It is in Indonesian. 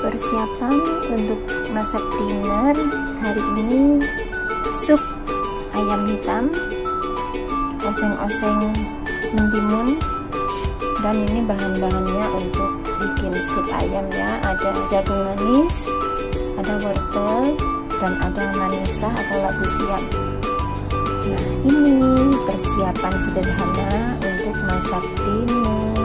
Persiapan untuk masak dinner hari ini, sup ayam hitam, oseng-oseng mentimun, dan ini bahan-bahannya untuk bikin sup ayam ya. Ada jagung manis, ada wortel, dan ada manisa atau labu siam. Nah, ini persiapan sederhana untuk masak dinner.